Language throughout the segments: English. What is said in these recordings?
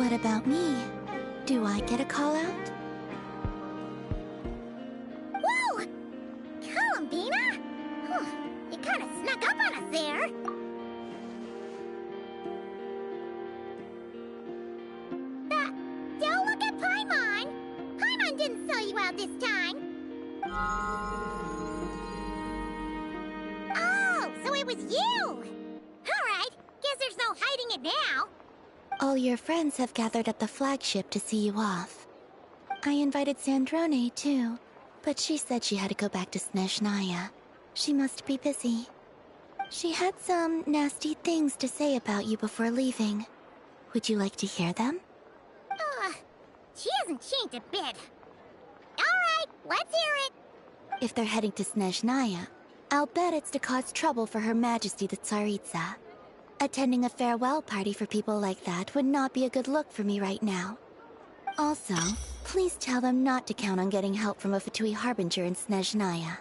What about me? Do I get a call out? Whoa! Columbina? You kind of snuck up on us there. Don't look at Paimon! Paimon didn't sell you out this time. Oh, so it was you! Alright, guess there's no hiding it now. All your friends have gathered at the flagship to see you off. I invited Sandrone too, but she said she had to go back to Snezhnaya. She must be busy. She had some nasty things to say about you before leaving. Would you like to hear them? She hasn't changed a bit. Alright, let's hear it. If they're heading to Snezhnaya, I'll bet it's to cause trouble for Her Majesty the Tsaritsa. Attending a farewell party for people like that would not be a good look for me right now. Also, please tell them not to count on getting help from a Fatui Harbinger in Snezhnaya.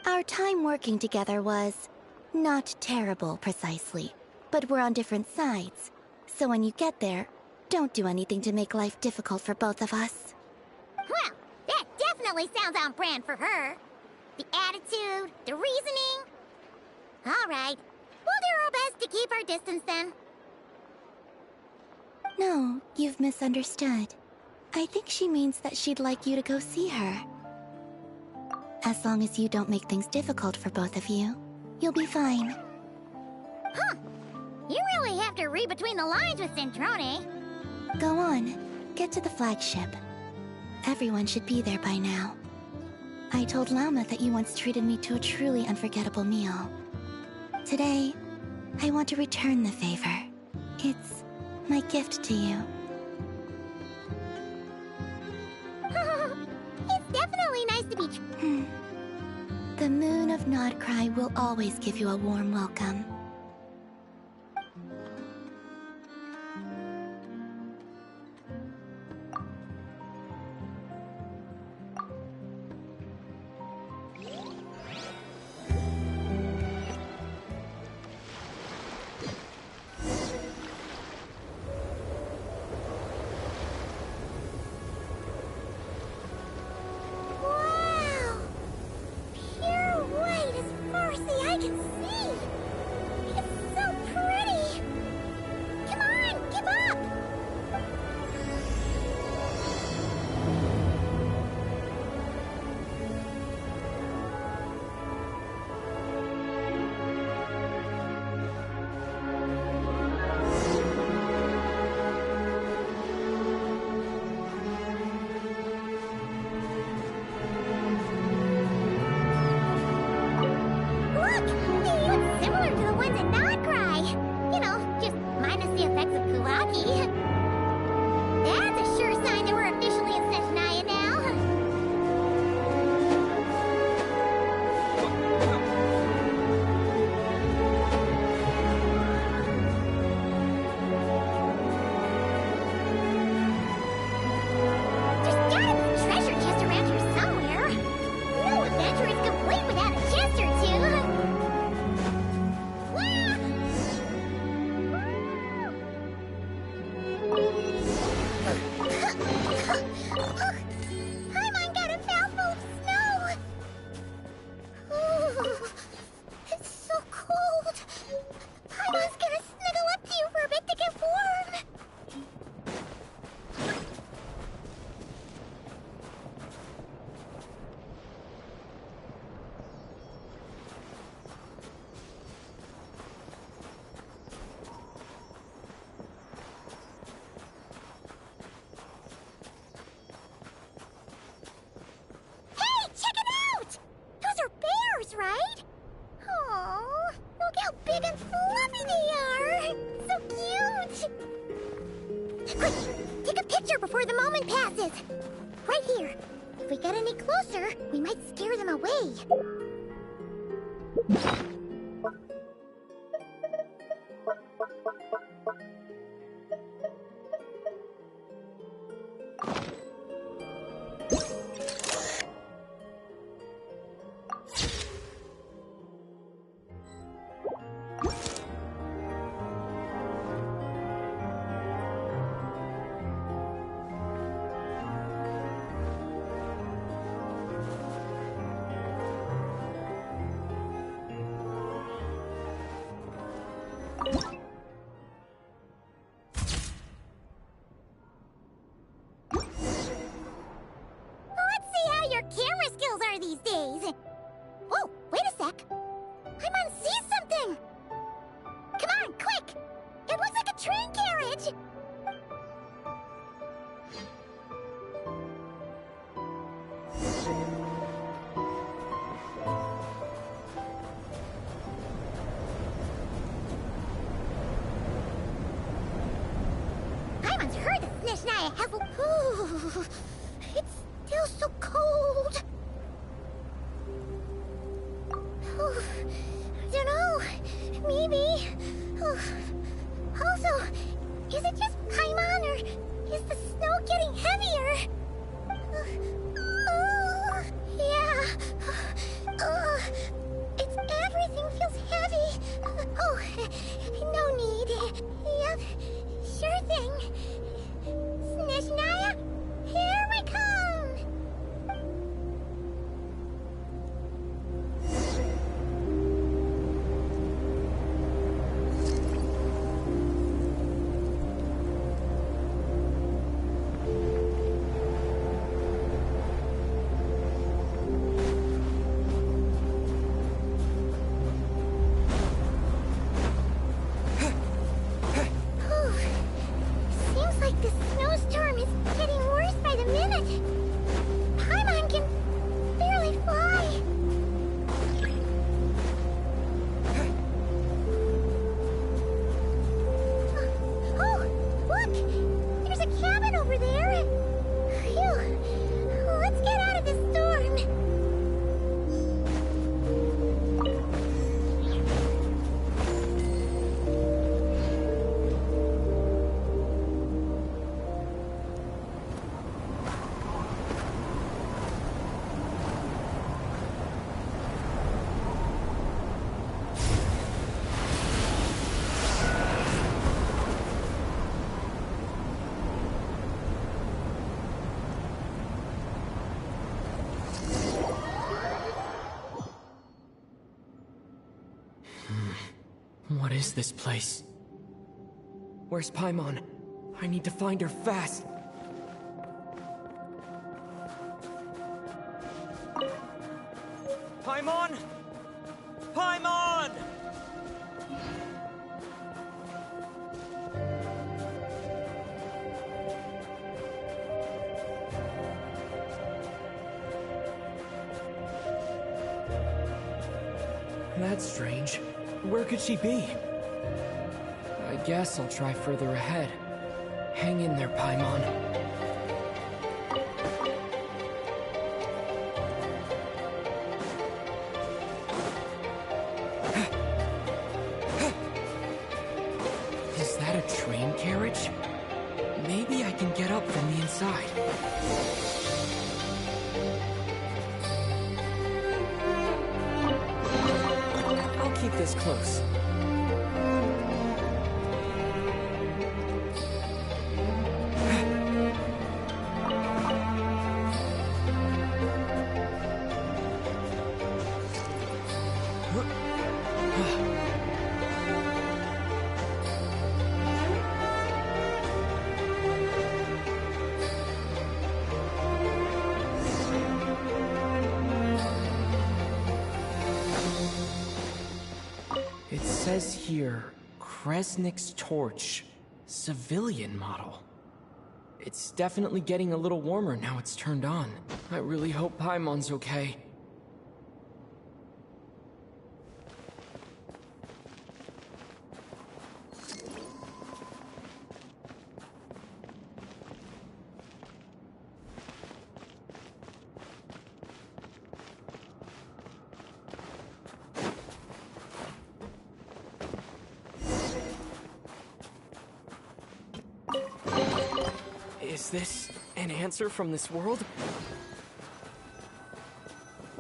Our time working together was not terrible, precisely, but we're on different sides. So when you get there, don't do anything to make life difficult for both of us. Well, that definitely sounds on brand for her. The attitude, the reasoning. Alright, we'll do our best to keep our distance then. No, you've misunderstood. I think she means that she'd like you to go see her. As long as you don't make things difficult for both of you, you'll be fine. Huh. You really have to read between the lines with Sandrone. Go on. Get to the flagship. Everyone should be there by now. I told Lama that you once treated me to a truly unforgettable meal. Today, I want to return the favor. It's my gift to you. It's definitely nice to be The moon of Nodcry will always give you a warm welcome. Wow! Pure white as far as the eye can see! It's so pretty! Come on, keep up! Look! They look similar to the ones in Nodcry! You know, just minus the effects of Kulaki. That's a sure sign that we're officially in Snezhnaya now. There's gotta be a treasure chest around here somewhere. No adventure is complete without a chest or two. Paimon got a mouthful of snow! Ooh, it's so cold! Paimon's gonna snuggle up to you for a bit to get warm! Hey, check it out! Those are bears, right? Oh, look how big and fluffy they are! So cute! Quick, take a picture before the moment passes. Right here. If we get any closer, we might scare them away. I have a... Ooh, it's still so cold. Ooh, I don't know. Maybe. Ooh. Also, is it just Paimon or is the snow getting heavier? Yeah. It's everything feels heavy. Oh, no need. Yep, sure thing. Snezhnaya, here we come! Seems like the snowstorm is getting worse by the minute. Paimon can barely fly. Oh, look! There's a cabin over there. Phew. Let's get out of this storm. What is this place? Where's Paimon? I need to find her fast. Paimon! Paimon! That's strange. Where could she be? I guess I'll try further ahead. Hang in there, Paimon. Is that a train carriage? Maybe I can get up from the inside. I'll keep this close. It says here, Kresnik's torch, civilian model. It's definitely getting a little warmer now it's turned on. I really hope Paimon's okay. Is this an answer from this world?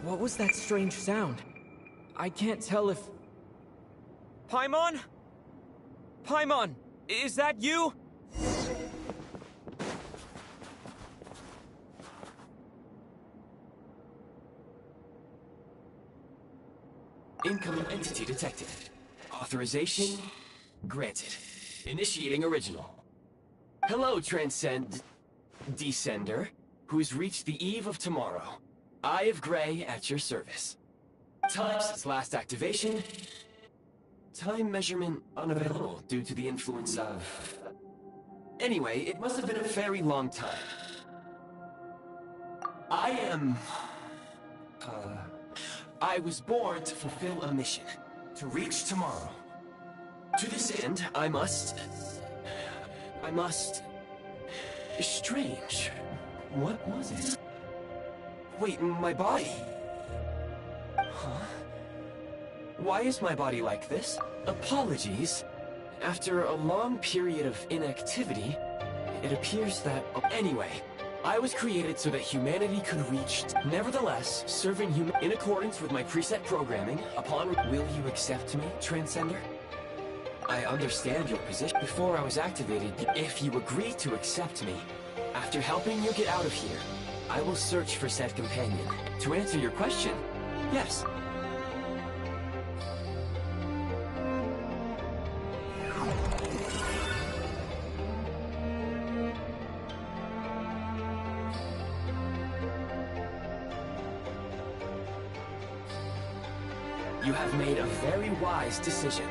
What was that strange sound? I can't tell if... Paimon? Paimon, is that you? Incoming entity detected. Authorization granted. Initiating original. Hello, Descender, who's reached the eve of tomorrow. Eye of Grey at your service. Time since last activation. Time measurement unavailable due to the influence of... Anyway, it must have been a very long time. I was born to fulfill a mission. To reach tomorrow. To this end, I must... Strange. What was it? Wait, my body? Huh? Why is my body like this? Apologies. After a long period of inactivity, it appears that... Anyway, I was created so that humanity could reach... Nevertheless, serving human... In accordance with my preset programming, upon... Will you accept me, Transcender? I understand your position. Before I was activated, if you agree to accept me, after helping you get out of here, I will search for said companion. To answer your question, yes. You have made a very wise decision.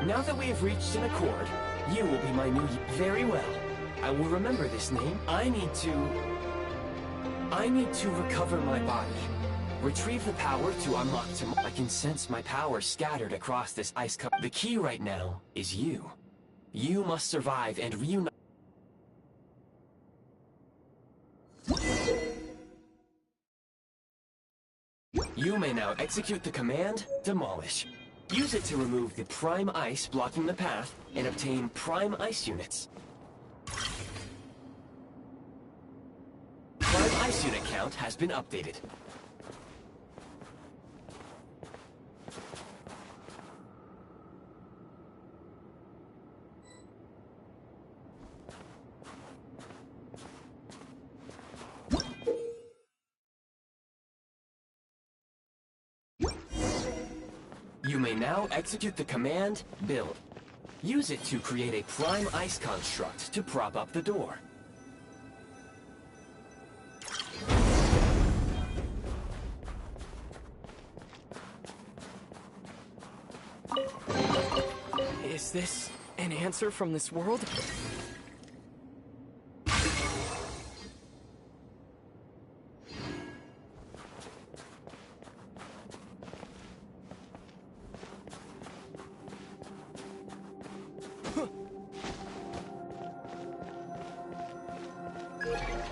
Now that we have reached an accord, you will be my new... Very well. I will remember this name. I need to recover my body. Retrieve the power to unlock tomorrow. I can sense my power scattered across this ice cup. The key right now is you. You must survive and reunite. You may now execute the command, Demolish. Use it to remove the Prime Ice blocking the path and obtain Prime Ice units. Prime Ice unit count has been updated. You may now execute the command, Build. Use it to create a Prime Ice construct to prop up the door. Is this an answer from this world?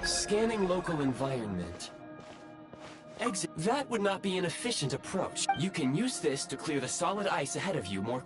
Scanning local environment. Exit. That would not be an efficient approach. You can use this to clear the solid ice ahead of you more...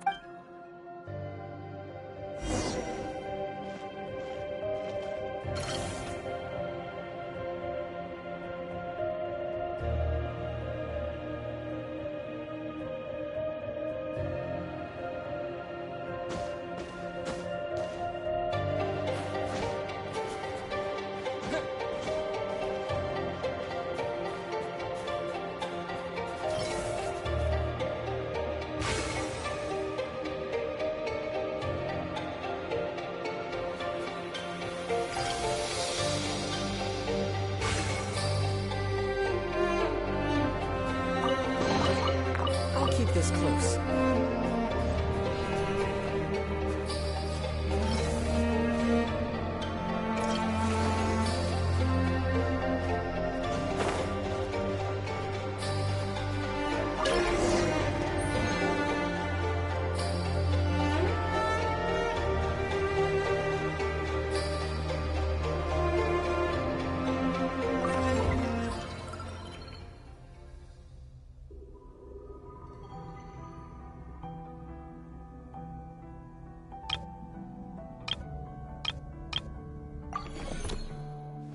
Keep this close.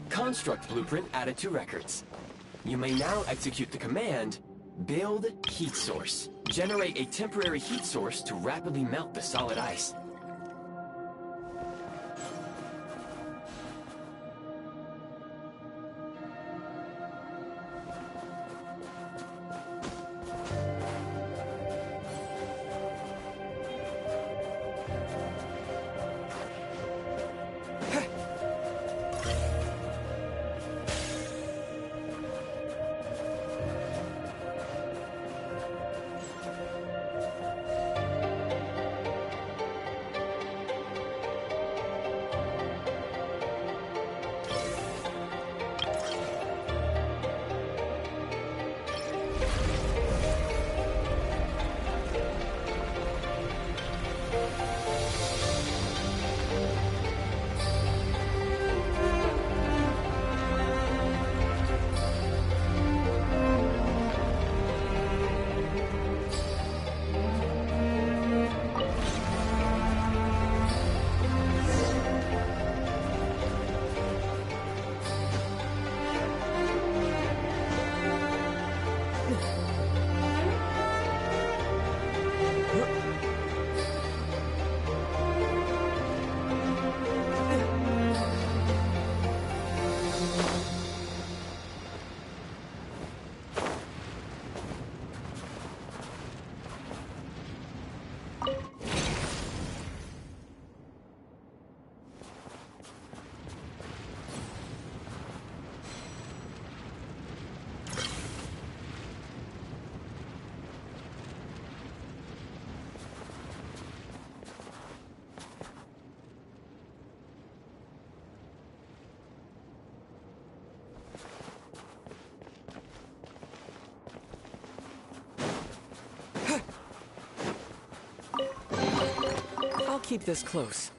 Construct blueprint added to records. You may now execute the command, Build Heat Source. Generate a temporary heat source to rapidly melt the solid ice. keep this close.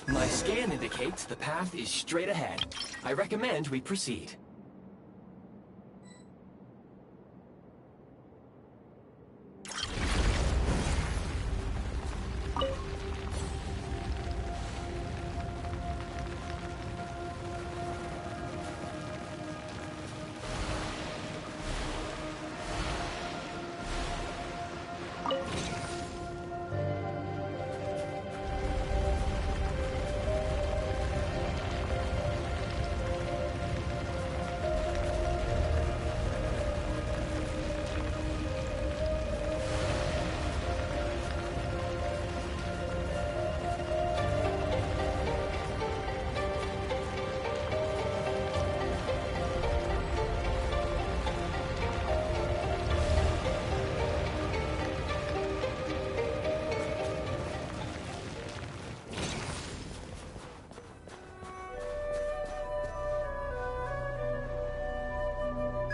My scan indicates the path is straight ahead. I recommend we proceed.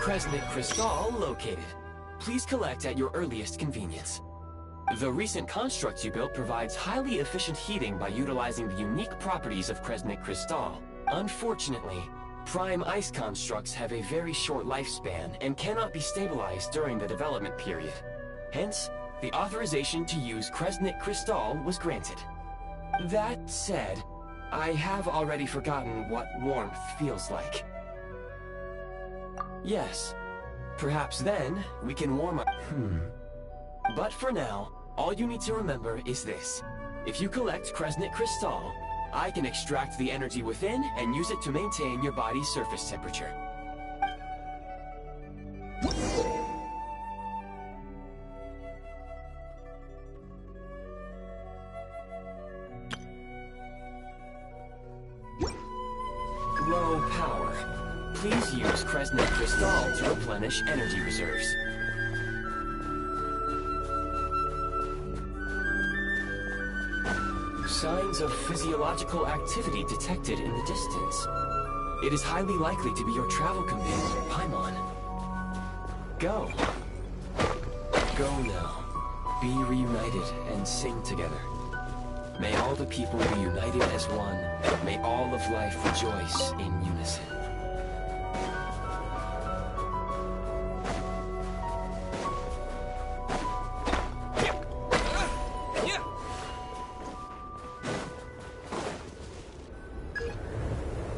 Kresnik Crystal located. Please collect at your earliest convenience. The recent construct you built provides highly efficient heating by utilizing the unique properties of Kresnik Crystal. Unfortunately, prime ice constructs have a very short lifespan and cannot be stabilized during the development period. Hence, the authorization to use Kresnik Crystal was granted. That said, I have already forgotten what warmth feels like. Yes. Perhaps then, we can warm up. But for now, all you need to remember is this. If you collect Kresnik Crystal, I can extract the energy within and use it to maintain your body's surface temperature. Low power. Please use Kresnik Crystal to replenish energy reserves. Signs of physiological activity detected in the distance. It is highly likely to be your travel companion, Paimon. Go. Go now. Be reunited and sing together. May all the people be united as one. May all of life rejoice in unison.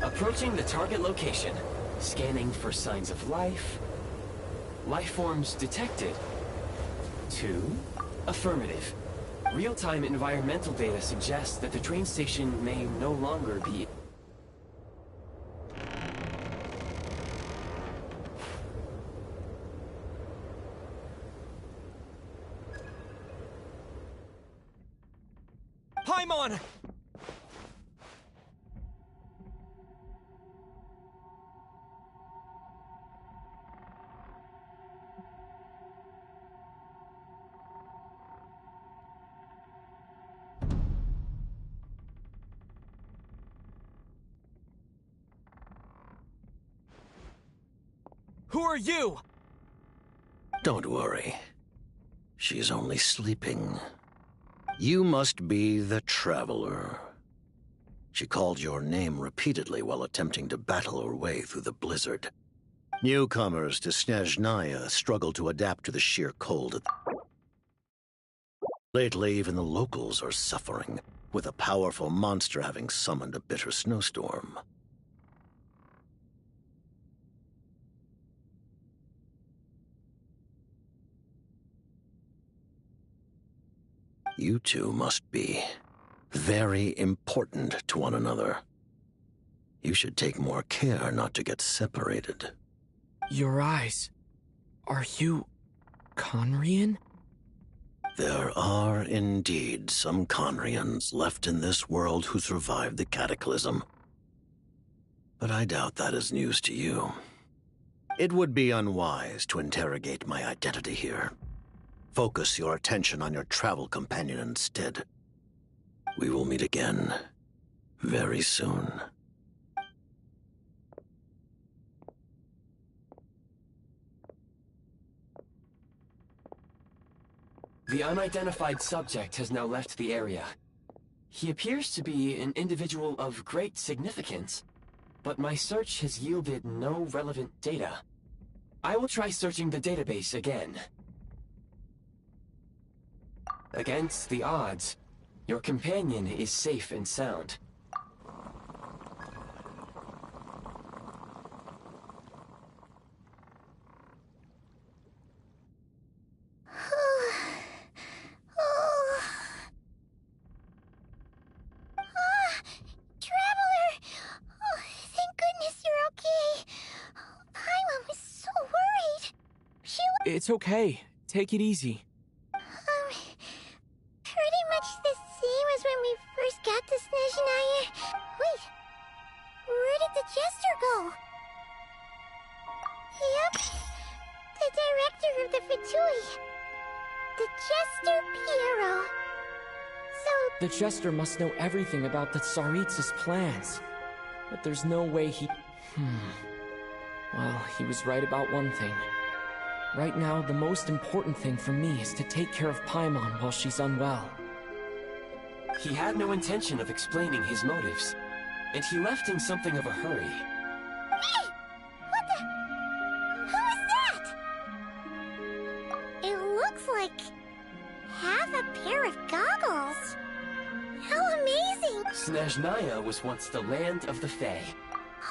Approaching the target location. Scanning for signs of life. Life forms detected. 2. Affirmative. Real-time environmental data suggests that the train station may no longer be... Paimon! Who are you? Don't worry. She's only sleeping. You must be the Traveler. She called your name repeatedly while attempting to battle her way through the blizzard. Newcomers to Snezhnaya struggle to adapt to the sheer cold. Lately, even the locals are suffering, with a powerful monster having summoned a bitter snowstorm. You two must be very important to one another. You should take more care not to get separated. Your eyes. Are you... Conrian? There are indeed some Conrians left in this world who survived the cataclysm. but I doubt that is news to you. It would be unwise to interrogate my identity here. Focus your attention on your travel companion instead. We will meet again very soon. The unidentified subject has now left the area. He appears to be an individual of great significance, but my search has yielded no relevant data. I will try searching the database again. Against the odds, your companion is safe and sound. Traveler! Oh, thank goodness you're okay. Paimon was so worried. She was It's okay. Take it easy. pretty much the same as when we first got to Snezhnaya. Wait, where did the jester go? Yep, the director of the Fatui. The Jester Piero. So, The Jester must know everything about the Tsaritsa's plans. But there's no way he... Well, he was right about one thing. Right now, the most important thing for me is to take care of Paimon while she's unwell. He had no intention of explaining his motives, and he left in something of a hurry. hey! What the... Who is that? It looks like... half a pair of goggles. How amazing! Snezhnaya was once the land of the Fae.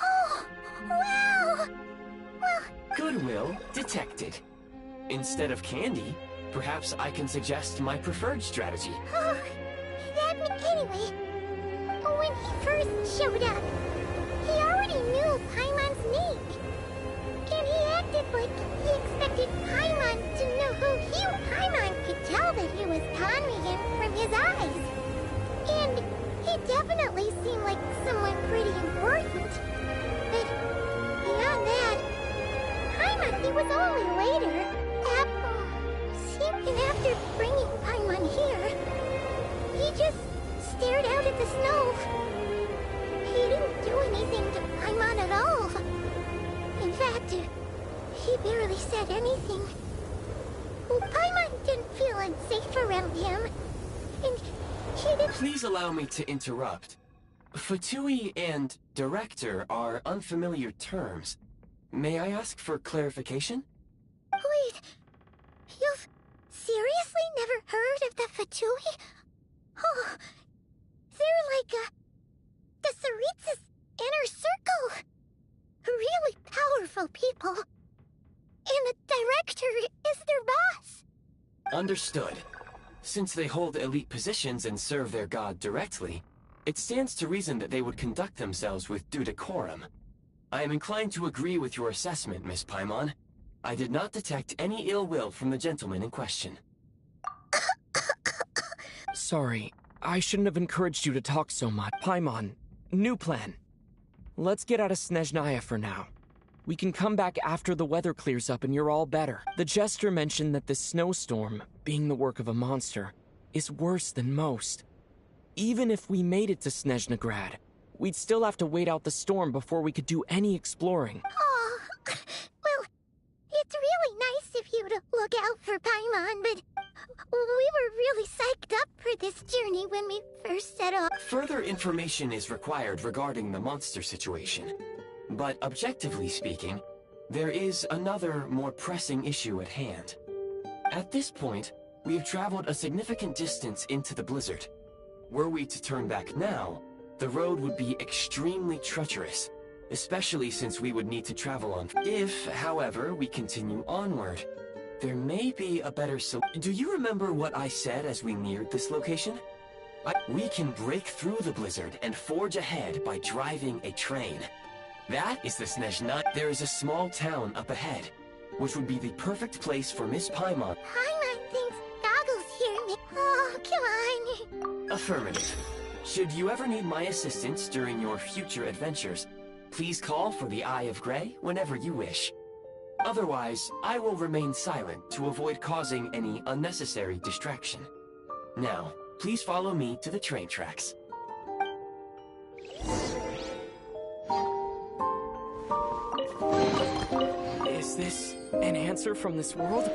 Oh, wow! Well, Goodwill detected. Instead of candy, perhaps I can suggest my preferred strategy. oh, anyway, when he first showed up, he already knew Paimon's name. And he acted like he expected Paimon to know who he was. Paimon could tell that he was conning him from his eyes. And he definitely seemed like someone pretty important. But beyond that, Paimon, he was only later. And after bringing Paimon here, he just stared out at the snow. He didn't do anything to Paimon at all. In fact, he barely said anything. Paimon didn't feel unsafe around him. And he didn't... Please allow me to interrupt. Fatui and director are unfamiliar terms. May I ask for clarification? Wait, you've seriously never heard of the Fatui? Oh, they're like the Tsaritsa's inner circle. Really powerful people. And the director is their boss. Understood. Since they hold elite positions and serve their god directly, it stands to reason that they would conduct themselves with due decorum. I am inclined to agree with your assessment, Miss Paimon. I did not detect any ill will from the gentleman in question. Sorry, I shouldn't have encouraged you to talk so much. Paimon, new plan. Let's get out of Snezhnaya for now. We can come back after the weather clears up and you're all better. The Jester mentioned that this snowstorm, being the work of a monster, is worse than most. Even if we made it to Snezhnegrad, we'd still have to wait out the storm before we could do any exploring. Oh, well, it's really nice of you to look out for Paimon, but we were really psyched up for this journey when we first set off. Further information is required regarding the monster situation. But objectively speaking, there is another, more pressing issue at hand. At this point, we have traveled a significant distance into the blizzard. Were we to turn back now, the road would be extremely treacherous, especially since we would need to travel on. If, however, we continue onward, there may be a better solution. Do you remember what I said as we neared this location? We can break through the blizzard and forge ahead by driving a train. That is the Snezhnaya. There is a small town up ahead, which would be the perfect place for Miss Paimon. Paimon thinks Goggles hear me. Oh, come on. Affirmative. Should you ever need my assistance during your future adventures, Please call for the Eye of Grey whenever you wish. Otherwise, I will remain silent to avoid causing any unnecessary distraction. Now, please follow me to the train tracks. Is this an answer from this world?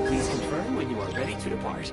Please confirm when you are ready to depart.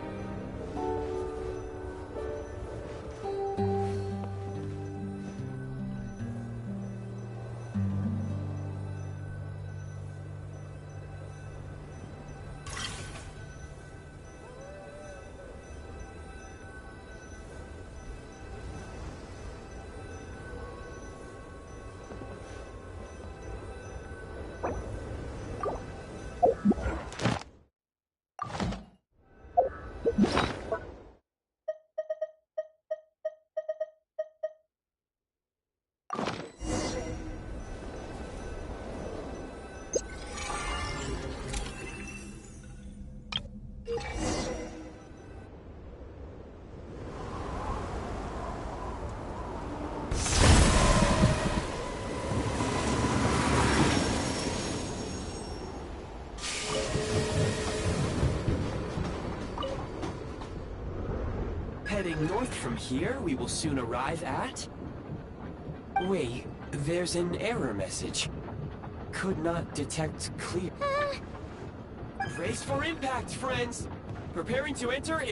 Heading north from here, we will soon arrive at... Wait, there's an error message. Could not detect clear... Race for impact, friends! Preparing to enter...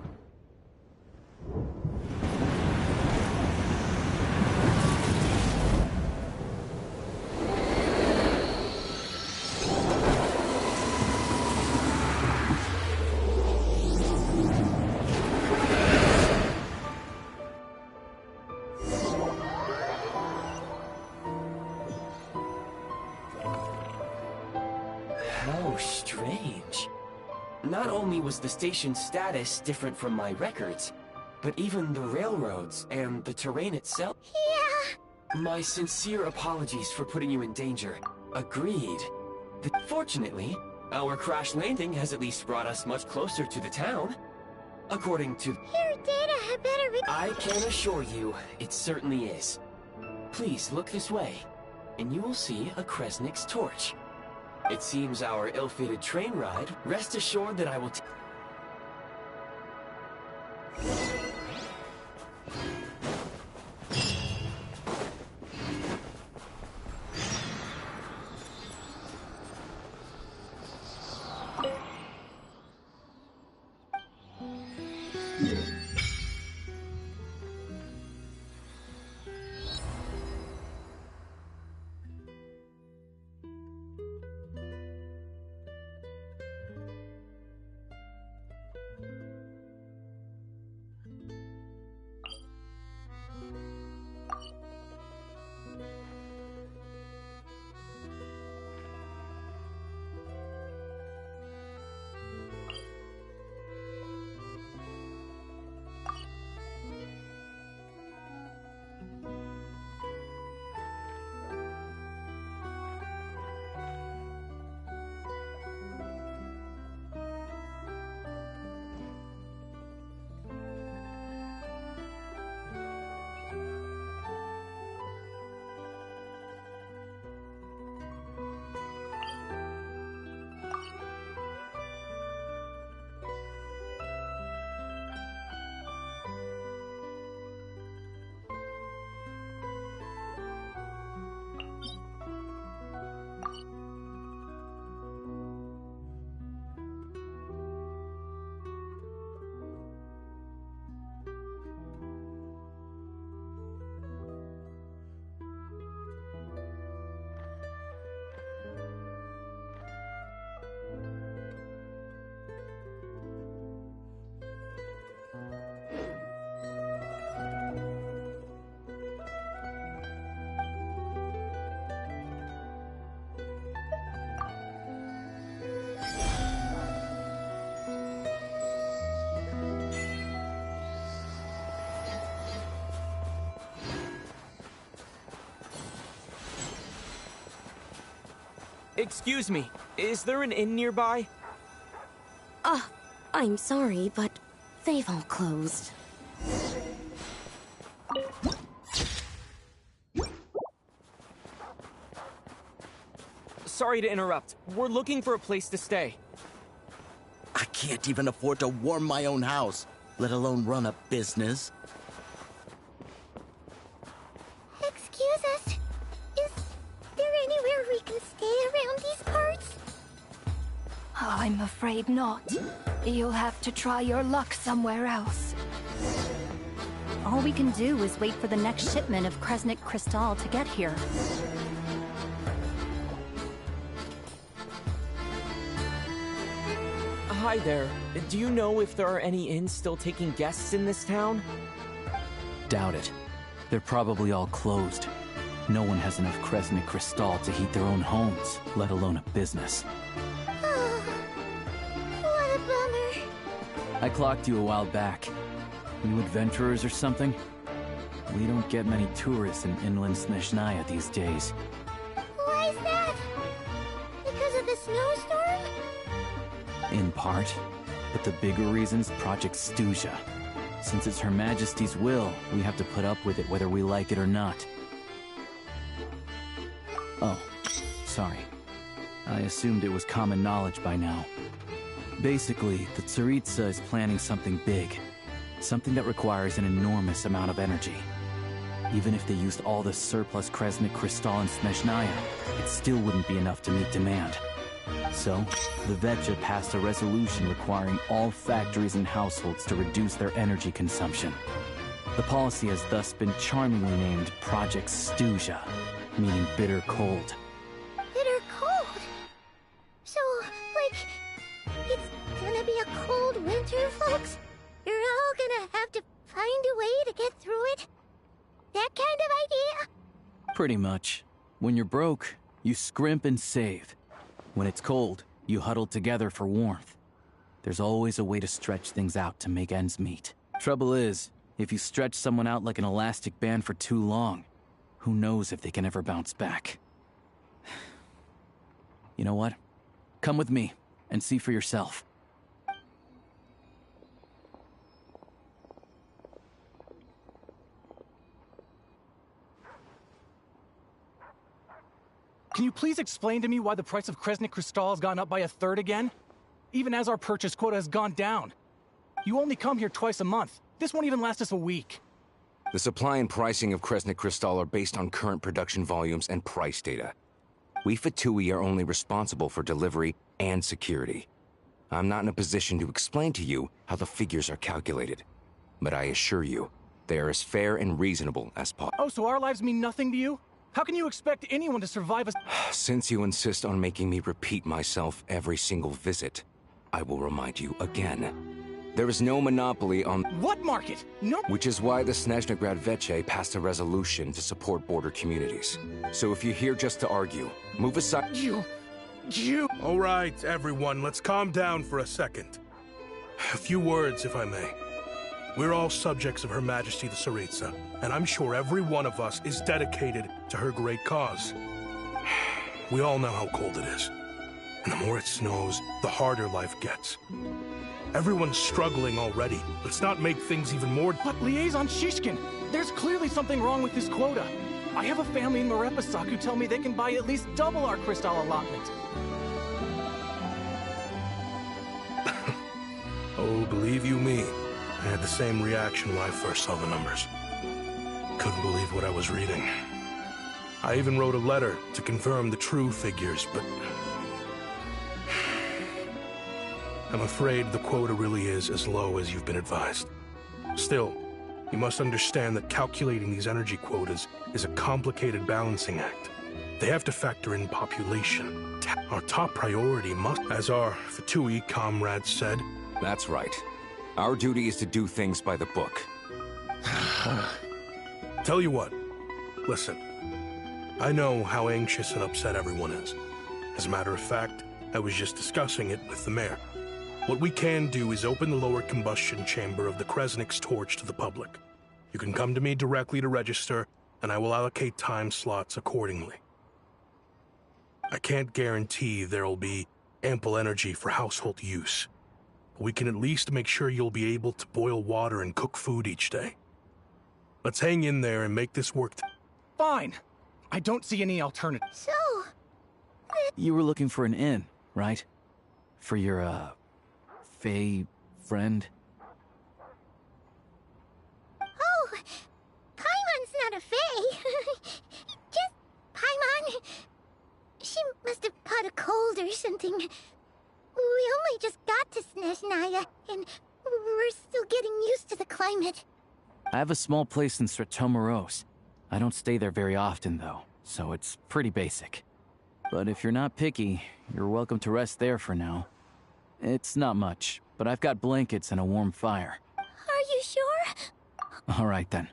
How strange. Not only was the station's status different from my records, but even the railroads and the terrain itself... Yeah. My sincere apologies for putting you in danger. Agreed. Fortunately, our crash landing has at least brought us much closer to the town. According to... Your data had better be... I can assure you, it certainly is. Please look this way, and you will see a Kresnik's torch. It seems our ill-fated train ride. Rest assured that I will... Excuse me, is there an inn nearby? I'm sorry, but they've all closed. Sorry to interrupt. We're looking for a place to stay. I can't even afford to warm my own house, let alone run a business. Excuse us. Is there anywhere we can stay around these parts? I'm afraid not. You'll have to try your luck somewhere else. All we can do is wait for the next shipment of Kresnik Crystal to get here. Hi there. Do you know if there are any inns still taking guests in this town? Doubt it. They're probably all closed. No one has enough Kresnik Crystal to heat their own homes, let alone a business. What a bummer. I clocked you a while back. New adventurers or something? We don't get many tourists in inland Snezhnaya these days. Why is that? Because of the snowstorm? In part. But the bigger reason's Project Stuja. Since it's Her Majesty's will, we have to put up with it whether we like it or not. Oh, sorry. I assumed it was common knowledge by now. Basically, the Tsaritsa is planning something big. Something that requires an enormous amount of energy. Even if they used all the surplus Kresnik Crystal in Snezhnaya, it still wouldn't be enough to meet demand. So, the Vetcha passed a resolution requiring all factories and households to reduce their energy consumption. The policy has thus been charmingly named Project Stuja, meaning bitter cold. Bitter cold? So, like, it's gonna be a cold winter, folks? You're all gonna have to find a way to get through it? That kind of idea? Pretty much. When you're broke, you scrimp and save. When it's cold, you huddle together for warmth. There's always a way to stretch things out to make ends meet. Trouble is, if you stretch someone out like an elastic band for too long, who knows if they can ever bounce back. You know what? Come with me, and see for yourself. Can you please explain to me why the price of Kresnik Crystal has gone up by 1/3 again? Even as our purchase quota has gone down. You only come here twice a month. This won't even last us a week. The supply and pricing of Kresnik Crystal are based on current production volumes and price data. We Fatui are only responsible for delivery and security. I'm not in a position to explain to you how the figures are calculated, but I assure you, they are as fair and reasonable as possible. Oh, so our lives mean nothing to you? How can you expect anyone to survive a— Since you insist on making me repeat myself every single visit, I will remind you again. There is no monopoly on— What market? No— Which is why the Snezhnograd Veche passed a resolution to support border communities. So if you're here just to argue, move aside— You... All right, everyone, let's calm down for a second. A few words, if I may. We're all subjects of Her Majesty the Tsaritsa, and I'm sure every one of us is dedicated to her great cause. We all know how cold it is. And the more it snows, the harder life gets. Everyone's struggling already. Let's not make things even more— But Liaison Shishkin, there's clearly something wrong with this quota. I have a family in Marepasak who tell me they can buy at least double our crystal allotment. Oh, believe you me, I had the same reaction when I first saw the numbers. Couldn't believe what I was reading. I even wrote a letter to confirm the true figures, but I'm afraid the quota really is as low as you've been advised. Still, you must understand that calculating these energy quotas is a complicated balancing act. They have to factor in population. Our top priority must, as our Fatui comrades said— That's right. Our duty is to do things by the book. Tell you what, listen. I know how anxious and upset everyone is. As a matter of fact, I was just discussing it with the mayor. What we can do is open the lower combustion chamber of the Kresnik's torch to the public. You can come to me directly to register, and I will allocate time slots accordingly. I can't guarantee there'll be ample energy for household use. But we can at least make sure you'll be able to boil water and cook food each day. Let's hang in there and make this work. Fine. I don't see any alternative. So... You were looking for an inn, right? For your, Fae friend? Oh, Paimon's not a Fae. Just Paimon. She must have caught a cold or something. We only just got to Snezhnaya, and we're still getting used to the climate. I have a small place in Stratomaros. I don't stay there very often, though, so it's pretty basic. But if you're not picky, you're welcome to rest there for now. It's not much, but I've got blankets and a warm fire. Are you sure? All right, then.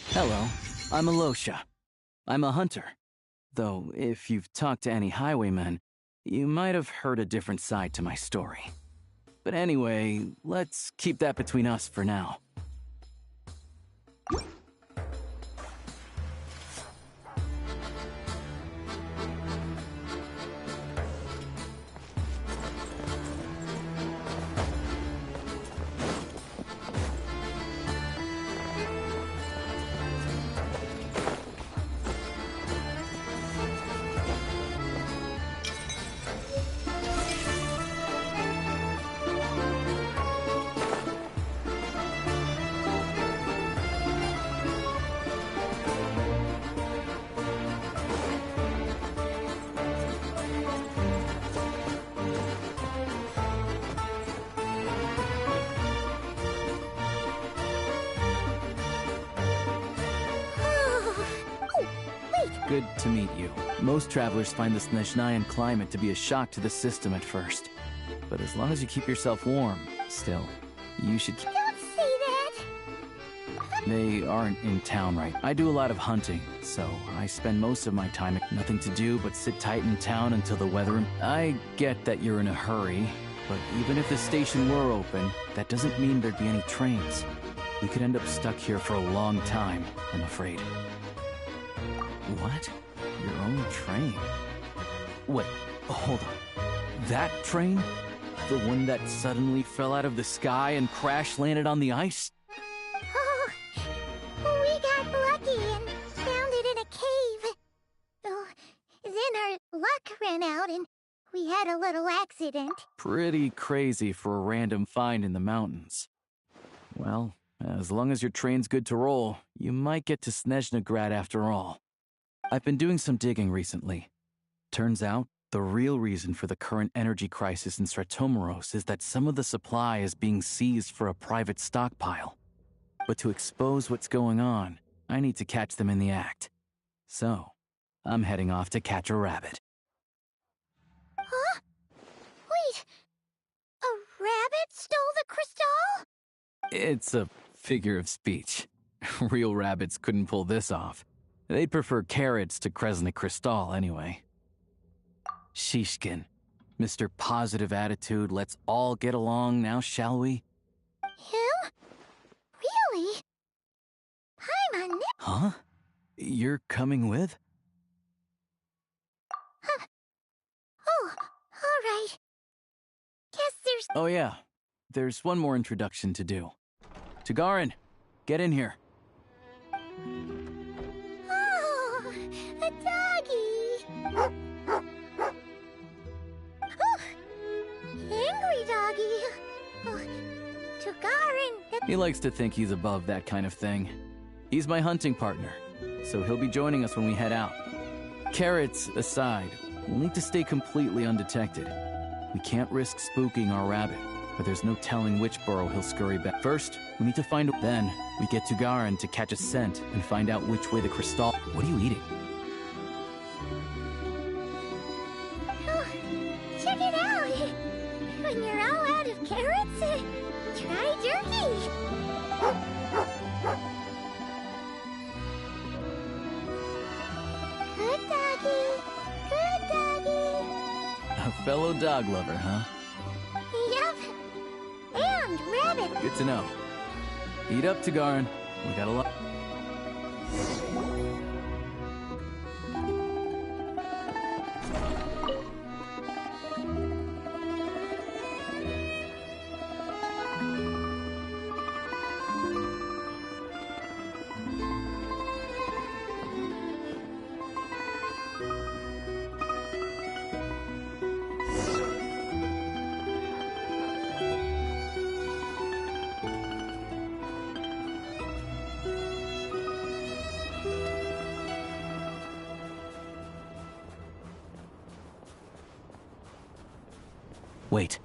Hello, I'm Alosha. I'm a hunter. Though, if you've talked to any highwaymen, you might have heard a different side to my story. But anyway, let's keep that between us for now. Good to meet you. Most travelers find the Snezhnayan climate to be a shock to the system at first. But as long as you keep yourself warm, still, you should keep... Don't say that! They aren't in town right. I do a lot of hunting, so I spend most of my time with nothing to do but sit tight in town until the weather... I get that you're in a hurry, but even if the station were open, that doesn't mean there'd be any trains. We could end up stuck here for a long time, I'm afraid. What? Your own train? Wait, hold on. That train? The one that suddenly fell out of the sky and crash-landed on the ice? Oh, we got lucky and found it in a cave. Oh, then our luck ran out and we had a little accident. Pretty crazy for a random find in the mountains. Well, as long as your train's good to roll, you might get to Snezhnagrad after all. I've been doing some digging recently. Turns out, the real reason for the current energy crisis in Stratomaros is that some of the supply is being seized for a private stockpile. But to expose what's going on, I need to catch them in the act. So, I'm heading off to catch a rabbit. Huh? Wait, a rabbit stole the crystal? It's a figure of speech. Real rabbits couldn't pull this off. They'd prefer carrots to Kresnik Crystal anyway. Shishkin, Mr. Positive Attitude, let's all get along now, shall we? Him? Really? Paimon... Huh? You're coming with? Huh. Oh, all right. Guess there's... Oh yeah, there's one more introduction to do. Tagarin, get in here. Oh, a doggy. Oh, angry doggy. Oh, Tagarin. He likes to think he's above that kind of thing. He's my hunting partner, so he'll be joining us when we head out. Carrots aside, we'll need to stay completely undetected. We can't risk spooking our rabbit, but there's no telling which burrow he'll scurry back. First, we need to find... Then, we get Tagarin to catch a scent and find out which way the crystal... What are you eating? Oh, check it out. When you're all out of carrots, try jerky. Good doggy. Good doggy. A fellow dog lover, huh? Yep. And rabbit. Good to know. Eat up, Tagarin. We got a lot... Wait.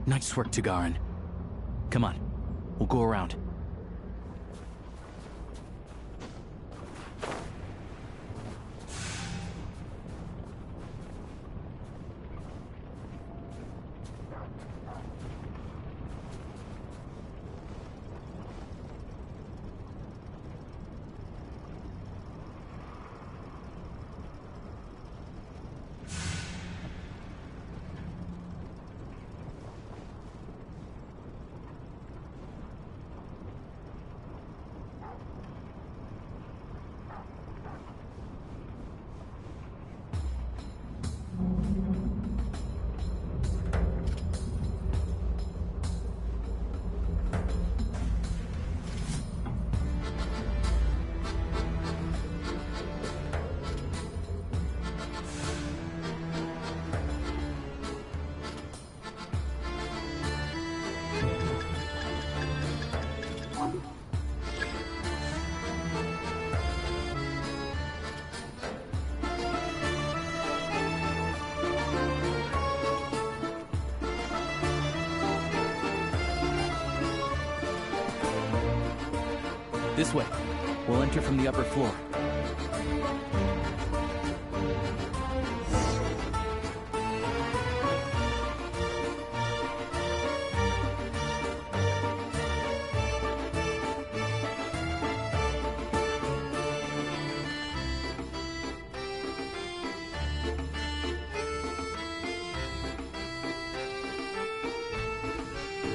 Nice work, Tagarin. Come on, we'll go around. This way. We'll enter from the upper floor.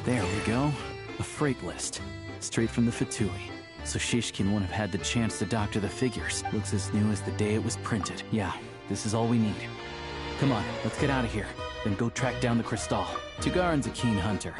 There we go. A freight list. Straight from the Fatui. So Shishkin won't have had the chance to doctor the figures. Looks as new as the day it was printed. Yeah, this is all we need. Come on, let's get out of here. Then go track down the Crystal. Tagarin's a keen hunter.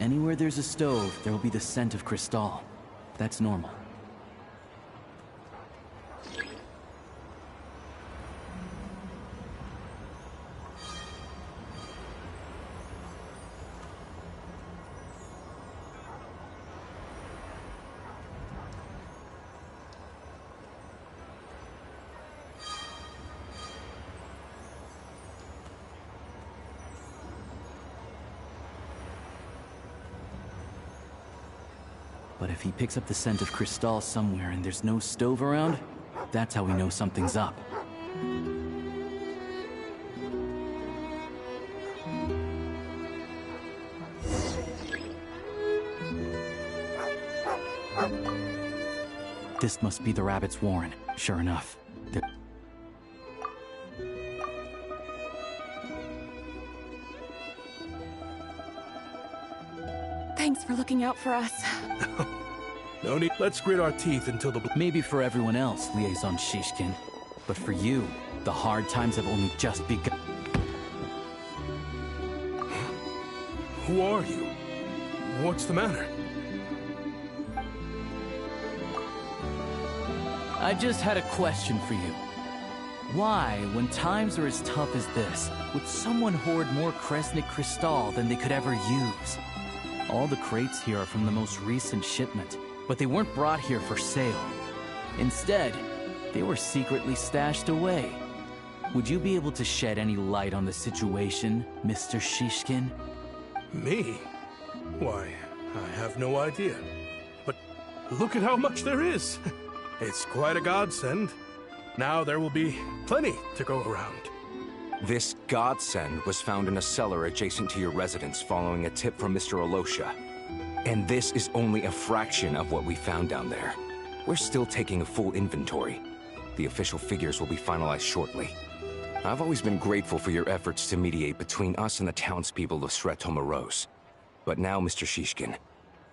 Anywhere there's a stove, there will be the scent of Crystal. That's normal. But if he picks up the scent of Crystal somewhere and there's no stove around, that's how we know something's up. This must be the rabbit's warren. Sure enough. Thanks for looking out for us. No need. Let's grit our teeth until the... Maybe for everyone else, Liaison Shishkin. But for you, the hard times have only just begun. Who are you? What's the matter? I just had a question for you. Why, when times are as tough as this, would someone hoard more Kresnik Crystal than they could ever use? All the crates here are from the most recent shipment, but they weren't brought here for sale. Instead, They were secretly stashed away. Would you be able to shed any light on the situation, Mr. Shishkin? Me? Why, I have no idea. But look at how much there is. It's quite a godsend. Now there will be plenty to go around. This godsend was found in a cellar adjacent to your residence following a tip from Mr. Alosha. And this is only a fraction of what we found down there. We're still taking a full inventory. The official figures will be finalized shortly. I've always been grateful for your efforts to mediate between us and the townspeople of Sretomaros. But now, Mr. Shishkin,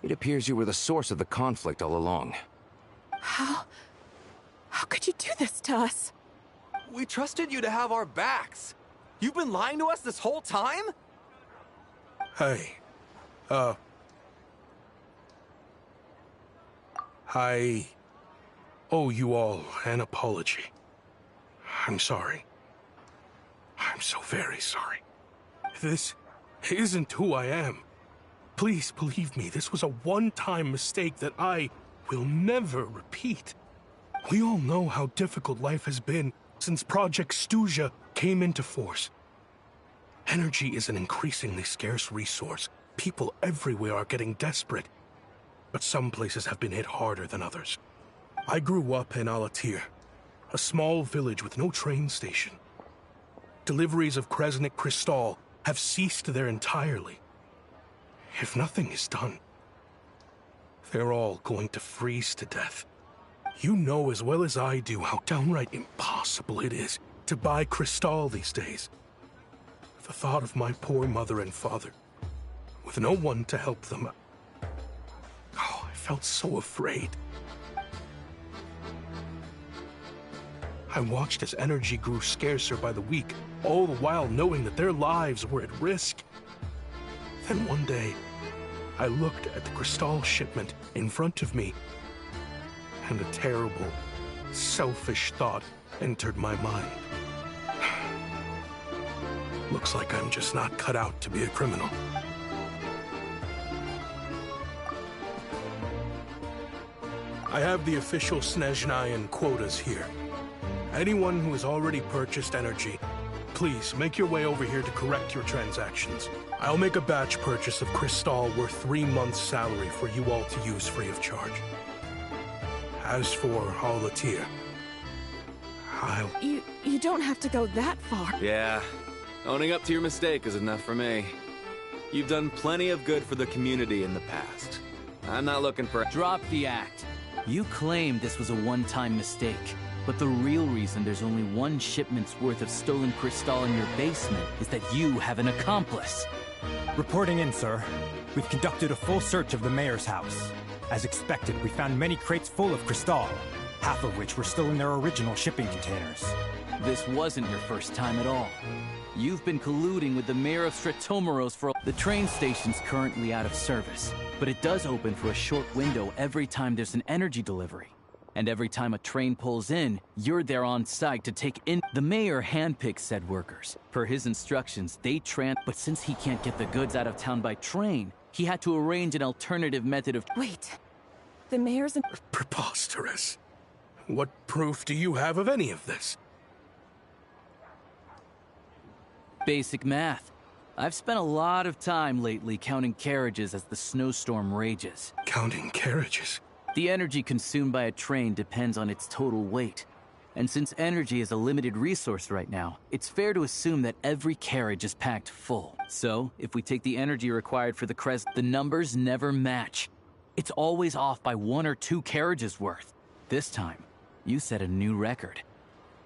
it appears you were the source of the conflict all along. How could you do this to us? We trusted you to have our backs. You've been lying to us this whole time? Hey, I owe you all an apology. I'm sorry. I'm so very sorry. This isn't who I am. Please believe me, this was a one-time mistake that I will never repeat. We all know how difficult life has been since Project Stuja came into force. Energy is an increasingly scarce resource. People everywhere are getting desperate. But some places have been hit harder than others. I grew up in Alatir, a small village with no train station. Deliveries of Kresnik Crystal have ceased there entirely. If nothing is done, they're all going to freeze to death. You know as well as I do how downright impossible it is to buy Crystal these days. The thought of my poor mother and father, with no one to help them, I felt so afraid. I watched as energy grew scarcer by the week, all the while knowing that their lives were at risk. Then one day, I looked at the Crystal shipment in front of me, and a terrible, selfish thought entered my mind. Looks like I'm just not cut out to be a criminal. I have the official Snezhnayan quotas here. Anyone who has already purchased energy, please make your way over here to correct your transactions. I'll make a batch purchase of Crystal worth 3 months' salary for you all to use free of charge. As for Alatir, I'll... You don't have to go that far. Yeah, owning up to your mistake is enough for me. You've done plenty of good for the community in the past. I'm not looking for... Drop the act. You claim this was a one-time mistake, but the real reason there's only one shipment's worth of stolen Crystal in your basement is that you have an accomplice. Reporting in, sir. We've conducted a full search of the mayor's house. As expected, we found many crates full of Crystal, half of which were still in their original shipping containers. This wasn't your first time at all. You've been colluding with the mayor of Sretomaros for... The train station's currently out of service, but it does open for a short window every time there's an energy delivery. And every time a train pulls in, you're there on site to take in... The mayor handpicks said workers. Per his instructions, but since he can't get the goods out of town by train, he had to arrange an alternative method of... Wait. The mayor's... Preposterous. What proof do you have of any of this? Basic math. I've spent a lot of time lately counting carriages as the snowstorm rages. Counting carriages? The energy consumed by a train depends on its total weight. And since energy is a limited resource right now, it's fair to assume that every carriage is packed full. So, if we take the energy required for the numbers never match. It's always off by 1 or 2 carriages worth. This time, you set a new record.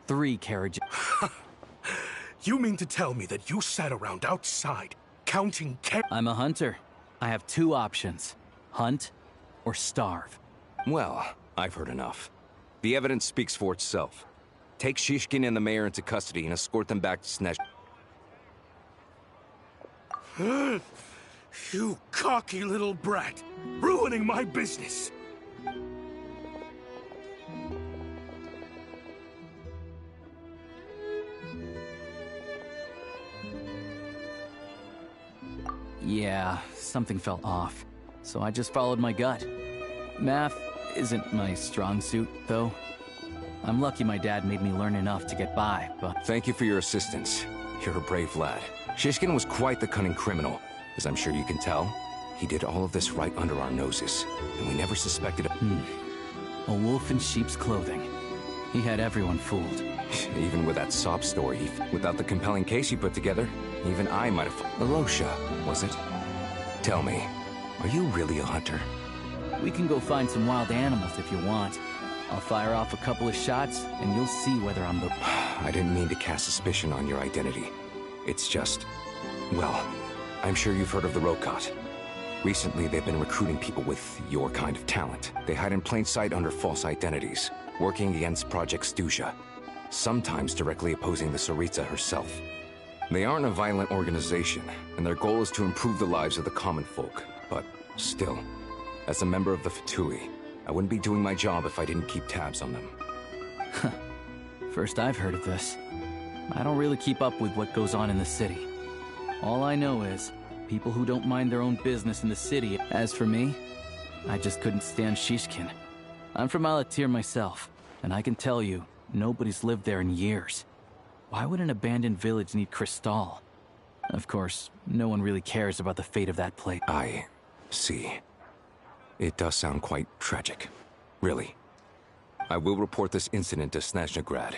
3 carriages. You mean to tell me that you sat around outside, counting I'm a hunter. I have 2 options. Hunt or starve. Well, I've heard enough. The evidence speaks for itself. Take Shishkin and the mayor into custody and escort them back to Snezh. You cocky little brat, ruining my business. Yeah, something felt off, so I just followed my gut. Math isn't my strong suit, though. I'm lucky my dad made me learn enough to get by, but... Thank you for your assistance. You're a brave lad. Shishkin was quite the cunning criminal, as I'm sure you can tell. He did all of this right under our noses, and we never suspected a wolf in sheep's clothing. He had everyone fooled. Even with that sob story, without the compelling case you put together, even I might have... Alosha, was it? Tell me, are you really a hunter? We can go find some wild animals if you want. I'll fire off a couple of shots, and you'll see whether I'm the... I didn't mean to cast suspicion on your identity. It's just... well, I'm sure you've heard of the Rokot. Recently, they've been recruiting people with your kind of talent. They hide in plain sight under false identities, working against Project Stusha, sometimes directly opposing the Tsaritsa herself. They aren't a violent organization, and their goal is to improve the lives of the common folk. But still, as a member of the Fatui, I wouldn't be doing my job if I didn't keep tabs on them. First I've heard of this. I don't really keep up with what goes on in the city. All I know is, people who don't mind their own business in the city. As for me, I just couldn't stand Shishkin. I'm from Alatir myself, and I can tell you, nobody's lived there in years. Why would an abandoned village need Crystal? Of course, no one really cares about the fate of that place. I see. It does sound quite tragic. Really. I will report this incident to Snezhnegrad.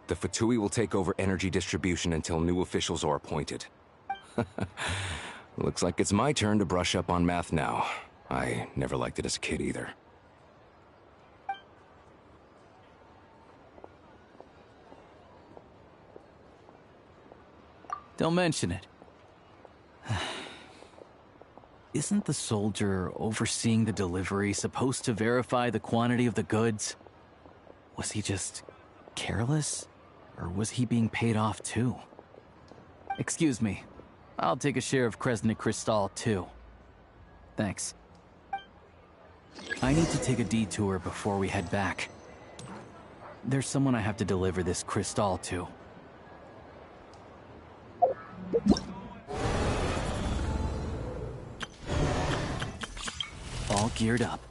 The Fatui will take over energy distribution until new officials are appointed. Looks like it's my turn to brush up on math now. I never liked it as a kid either. Don't mention it. Isn't the soldier overseeing the delivery supposed to verify the quantity of the goods? Was he just careless? Or was he being paid off too? Excuse me. I'll take a share of Kresnik Crystal too. Thanks. I need to take a detour before we head back. There's someone I have to deliver this crystal to. All geared up.